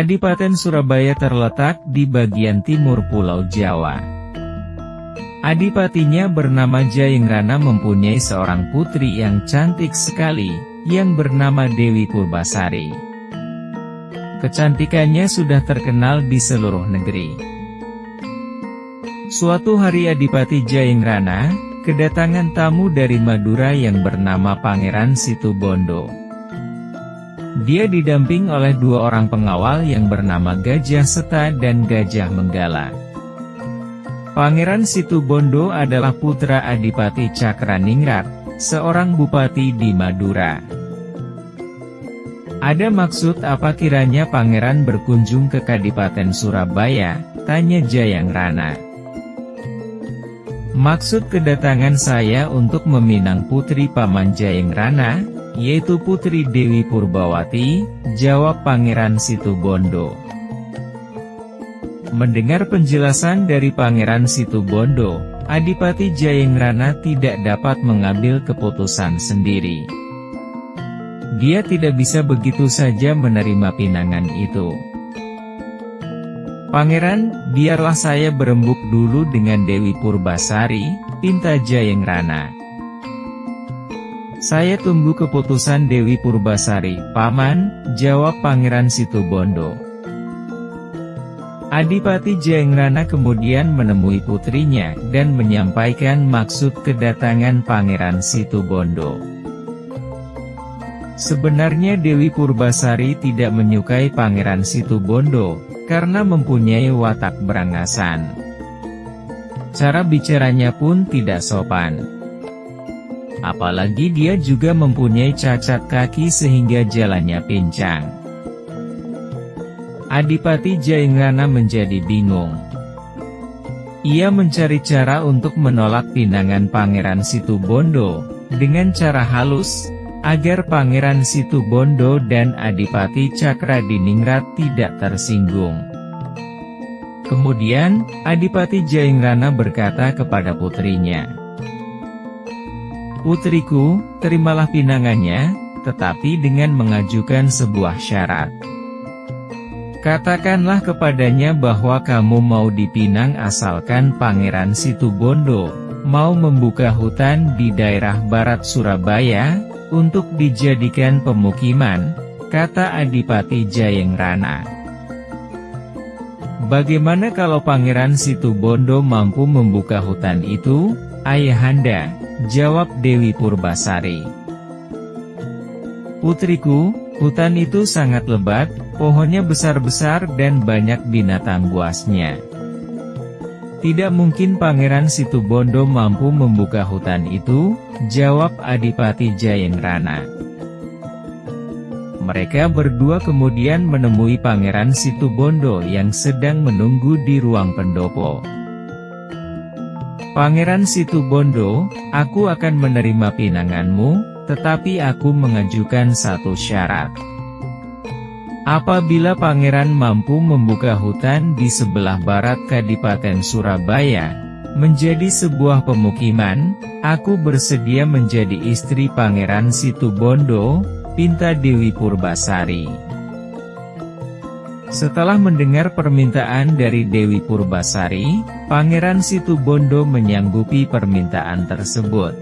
Kadipaten Surabaya terletak di bagian timur Pulau Jawa. Adipatinya bernama Jayengrana mempunyai seorang putri yang cantik sekali, yang bernama Dewi Purbasari. Kecantikannya sudah terkenal di seluruh negeri. Suatu hari Adipati Jayengrana kedatangan tamu dari Madura yang bernama Pangeran Situbondo. Dia didamping oleh dua orang pengawal yang bernama Gajah Seta dan Gajah Menggala. Pangeran Situbondo adalah putra Adipati Cakraningrat, seorang bupati di Madura. Ada maksud apa kiranya pangeran berkunjung ke Kadipaten Surabaya? Tanya Jayengrana. Maksud kedatangan saya untuk meminang putri Paman Jayengrana, yaitu Putri Dewi Purbawati, jawab Pangeran Situbondo. Mendengar penjelasan dari Pangeran Situbondo, Adipati Jayengrana tidak dapat mengambil keputusan sendiri. Dia tidak bisa begitu saja menerima pinangan itu. Pangeran, biarlah saya berembuk dulu dengan Dewi Purbasari, pinta Jayengrana. Saya tunggu keputusan Dewi Purbasari, Paman, jawab Pangeran Situbondo. Adipati Jayengrana kemudian menemui putrinya, dan menyampaikan maksud kedatangan Pangeran Situbondo. Sebenarnya Dewi Purbasari tidak menyukai Pangeran Situbondo, karena mempunyai watak berangasan. Cara bicaranya pun tidak sopan. Apalagi dia juga mempunyai cacat kaki sehingga jalannya pincang. Adipati Jayengrana menjadi bingung. Ia mencari cara untuk menolak pinangan Pangeran Situbondo, dengan cara halus, agar Pangeran Situbondo dan Adipati Cakradiningrat tidak tersinggung. Kemudian, Adipati Jayengrana berkata kepada putrinya, "Putriku, terimalah pinangannya, tetapi dengan mengajukan sebuah syarat. Katakanlah kepadanya bahwa kamu mau dipinang asalkan Pangeran Situbondo mau membuka hutan di daerah barat Surabaya, untuk dijadikan pemukiman," kata Adipati Jayengrana. "Bagaimana kalau Pangeran Situbondo mampu membuka hutan itu, Ayahanda?" jawab Dewi Purbasari. "Putriku, hutan itu sangat lebat, pohonnya besar-besar dan banyak binatang buasnya. Tidak mungkin Pangeran Situbondo mampu membuka hutan itu," jawab Adipati Jayengrana. Mereka berdua kemudian menemui Pangeran Situbondo yang sedang menunggu di ruang pendopo. "Pangeran Situbondo, aku akan menerima pinanganmu, tetapi aku mengajukan satu syarat. Apabila pangeran mampu membuka hutan di sebelah barat Kadipaten Surabaya, menjadi sebuah pemukiman, aku bersedia menjadi istri Pangeran Situbondo," pinta Dewi Purbasari. Setelah mendengar permintaan dari Dewi Purbasari, Pangeran Situbondo menyanggupi permintaan tersebut.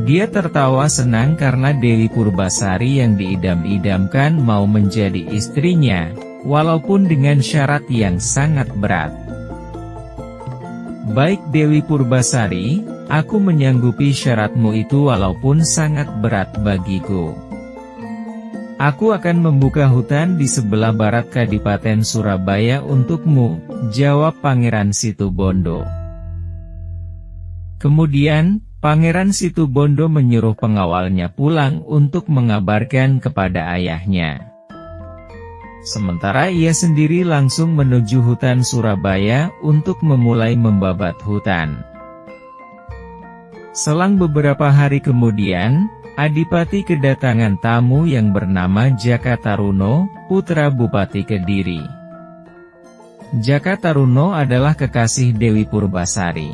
Dia tertawa senang karena Dewi Purbasari yang diidam-idamkan mau menjadi istrinya, walaupun dengan syarat yang sangat berat. "Baik Dewi Purbasari, aku menyanggupi syaratmu itu walaupun sangat berat bagiku. Aku akan membuka hutan di sebelah barat Kadipaten Surabaya untukmu," jawab Pangeran Situbondo. Kemudian, Pangeran Situbondo menyuruh pengawalnya pulang untuk mengabarkan kepada ayahnya. Sementara ia sendiri langsung menuju hutan Surabaya untuk memulai membabat hutan. Selang beberapa hari kemudian, Adipati kedatangan tamu yang bernama Jakataruno, putra Bupati Kediri. Jakataruno adalah kekasih Dewi Purbasari.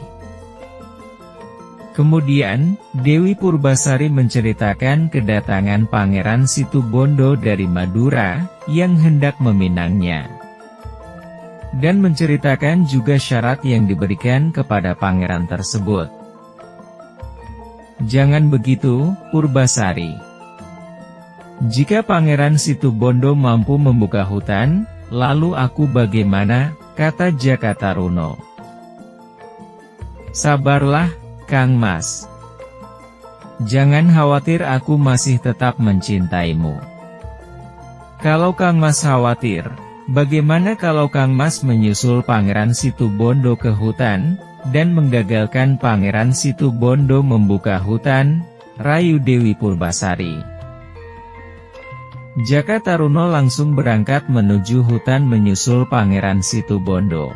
Kemudian, Dewi Purbasari menceritakan kedatangan Pangeran Situbondo dari Madura, yang hendak meminangnya. Dan menceritakan juga syarat yang diberikan kepada pangeran tersebut. Jangan begitu, Purbasari. Jika Pangeran Situbondo mampu membuka hutan, lalu aku bagaimana, kata Jakataruno. Sabarlah, Kang Mas. Jangan khawatir, aku masih tetap mencintaimu. Kalau Kang Mas khawatir, bagaimana kalau Kang Mas menyusul Pangeran Situbondo ke hutan, dan menggagalkan Pangeran Situbondo membuka hutan, rayu Dewi Purbasari. Jakataruno langsung berangkat menuju hutan menyusul Pangeran Situbondo.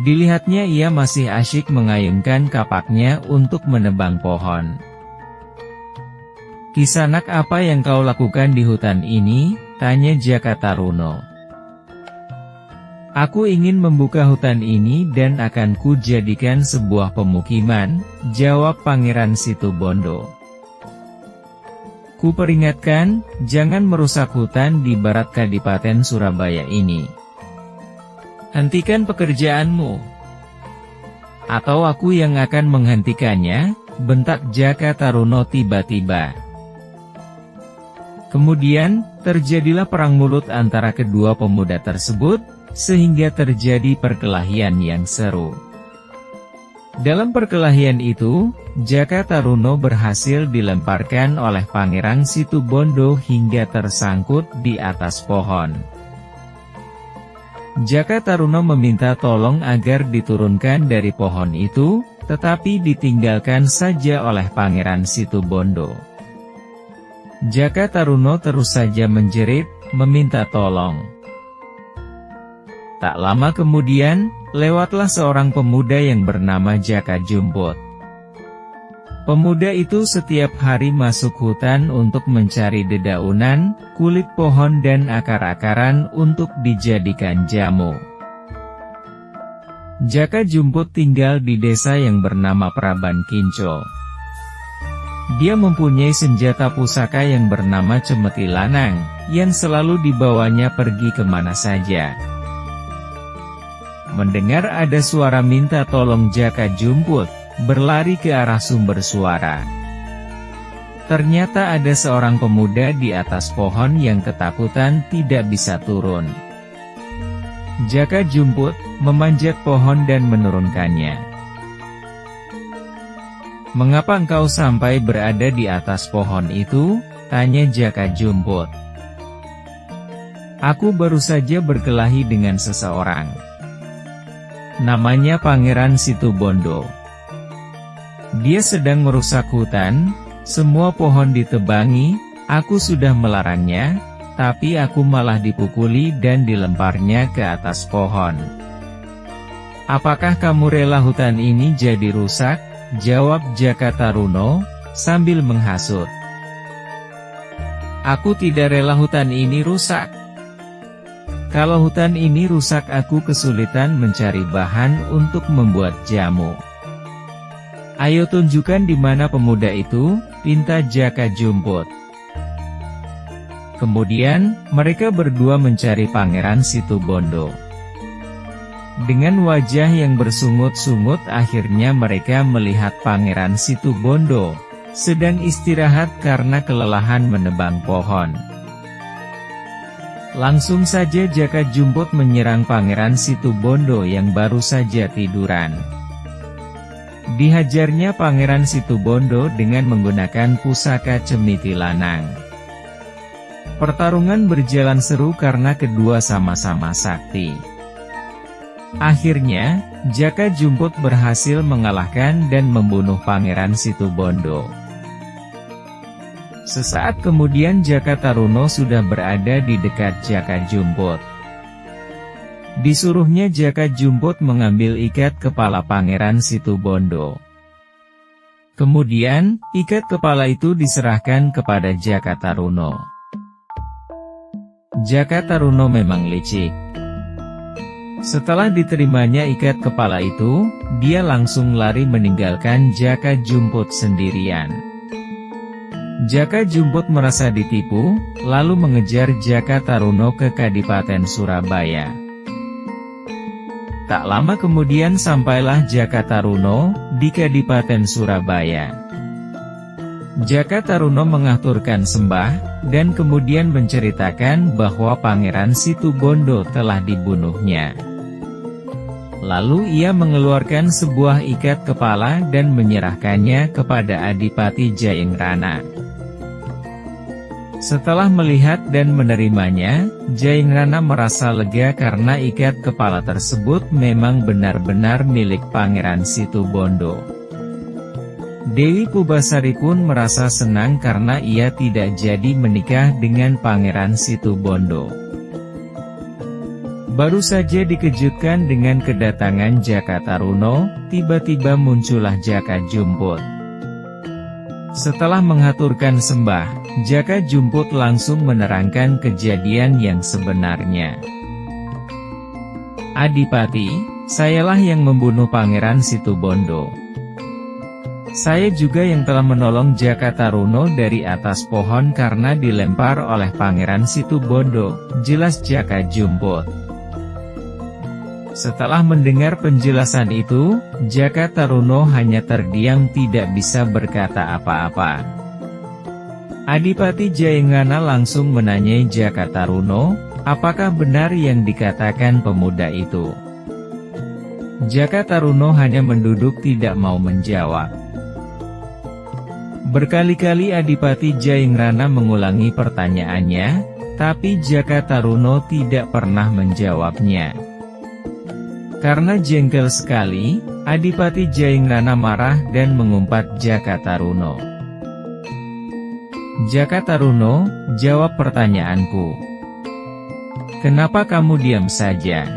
Dilihatnya ia masih asyik mengayunkan kapaknya untuk menebang pohon. Kisanak, apa yang kau lakukan di hutan ini? Tanya Jakataruno. Aku ingin membuka hutan ini dan akan kujadikan sebuah pemukiman, jawab Pangeran Situbondo. Ku peringatkan, jangan merusak hutan di barat Kadipaten Surabaya ini. Hentikan pekerjaanmu, atau aku yang akan menghentikannya, bentak Jakataruno tiba-tiba. Kemudian, terjadilah perang mulut antara kedua pemuda tersebut, sehingga terjadi perkelahian yang seru. Dalam perkelahian itu, Jakataruno berhasil dilemparkan oleh Pangeran Situbondo hingga tersangkut di atas pohon. Jakataruno meminta tolong agar diturunkan dari pohon itu, tetapi ditinggalkan saja oleh Pangeran Situbondo. Jakataruno terus saja menjerit, meminta tolong. Tak lama kemudian, lewatlah seorang pemuda yang bernama Jaka Jumput. Pemuda itu setiap hari masuk hutan untuk mencari dedaunan, kulit pohon dan akar-akaran untuk dijadikan jamu. Jaka Jumput tinggal di desa yang bernama Praban Kinco. Dia mempunyai senjata pusaka yang bernama Cemeti Lanang, yang selalu dibawanya pergi kemana saja. Mendengar ada suara minta tolong Jaka Jumput, berlari ke arah sumber suara. Ternyata ada seorang pemuda di atas pohon yang ketakutan tidak bisa turun. Jaka Jumput memanjat pohon dan menurunkannya. Mengapa engkau sampai berada di atas pohon itu? Tanya Jaka Jumput. Aku baru saja berkelahi dengan seseorang. Namanya Pangeran Situbondo. Dia sedang merusak hutan, semua pohon ditebangi, aku sudah melarangnya, tapi aku malah dipukuli dan dilemparnya ke atas pohon. Apakah kamu rela hutan ini jadi rusak? Jawab Jakataruno, sambil menghasut. Aku tidak rela hutan ini rusak. Kalau hutan ini rusak, aku kesulitan mencari bahan untuk membuat jamu. Ayo tunjukkan di mana pemuda itu, pinta Jaka Jumput. Kemudian, mereka berdua mencari Pangeran Situbondo. Dengan wajah yang bersungut-sungut akhirnya mereka melihat Pangeran Situbondo, sedang istirahat karena kelelahan menebang pohon. Langsung saja Jaka Jumput menyerang Pangeran Situbondo yang baru saja tiduran. Dihajarnya Pangeran Situbondo dengan menggunakan pusaka Cemeti Lanang. Pertarungan berjalan seru karena kedua sama-sama sakti. Akhirnya, Jaka Jumput berhasil mengalahkan dan membunuh Pangeran Situbondo. Sesaat kemudian Jakataruno sudah berada di dekat Jaka Jumput. Disuruhnya Jaka Jumput mengambil ikat kepala Pangeran Situbondo. Kemudian, ikat kepala itu diserahkan kepada Jakataruno. Jakataruno memang licik. Setelah diterimanya ikat kepala itu, dia langsung lari meninggalkan Jaka Jumput sendirian. Jaka Jumput merasa ditipu, lalu mengejar Jaka Taruno ke Kadipaten Surabaya. Tak lama kemudian sampailah Jaka Taruno di Kadipaten Surabaya. Jaka Taruno mengaturkan sembah, dan kemudian menceritakan bahwa Pangeran Situbondo telah dibunuhnya. Lalu ia mengeluarkan sebuah ikat kepala dan menyerahkannya kepada Adipati Jayengrana. Setelah melihat dan menerimanya, Jayengrana merasa lega karena ikat kepala tersebut memang benar-benar milik Pangeran Situbondo. Dewi Pubasari pun merasa senang karena ia tidak jadi menikah dengan Pangeran Situbondo. Baru saja dikejutkan dengan kedatangan Jaka Taruno, tiba-tiba muncullah Jaka Jumput. Setelah mengaturkan sembah, Jaka Jumput langsung menerangkan kejadian yang sebenarnya. "Adipati, sayalah yang membunuh Pangeran Situbondo. Saya juga yang telah menolong Jaka Taruno dari atas pohon karena dilempar oleh Pangeran Situbondo," jelas Jaka Jumput. Setelah mendengar penjelasan itu, Jaka Taruno hanya terdiam tidak bisa berkata apa-apa. Adipati Jayengrana langsung menanyai Jaka Taruno, apakah benar yang dikatakan pemuda itu. Jaka Taruno hanya menduduk tidak mau menjawab. Berkali-kali Adipati Jayengrana mengulangi pertanyaannya, tapi Jaka Taruno tidak pernah menjawabnya. Karena jengkel sekali, Adipati Jayengrana marah dan mengumpat Jaka Taruno. "Jaka Taruno, jawab pertanyaanku. Kenapa kamu diam saja?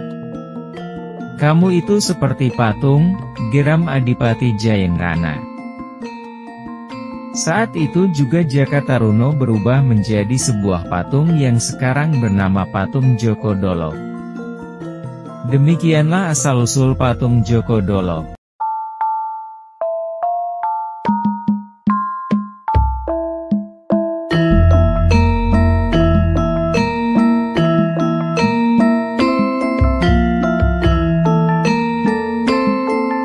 Kamu itu seperti patung," geram Adipati Jayengrana. Saat itu juga Jaka Taruno berubah menjadi sebuah patung yang sekarang bernama patung Joko Dolog. Demikianlah asal-usul patung Joko Dolog.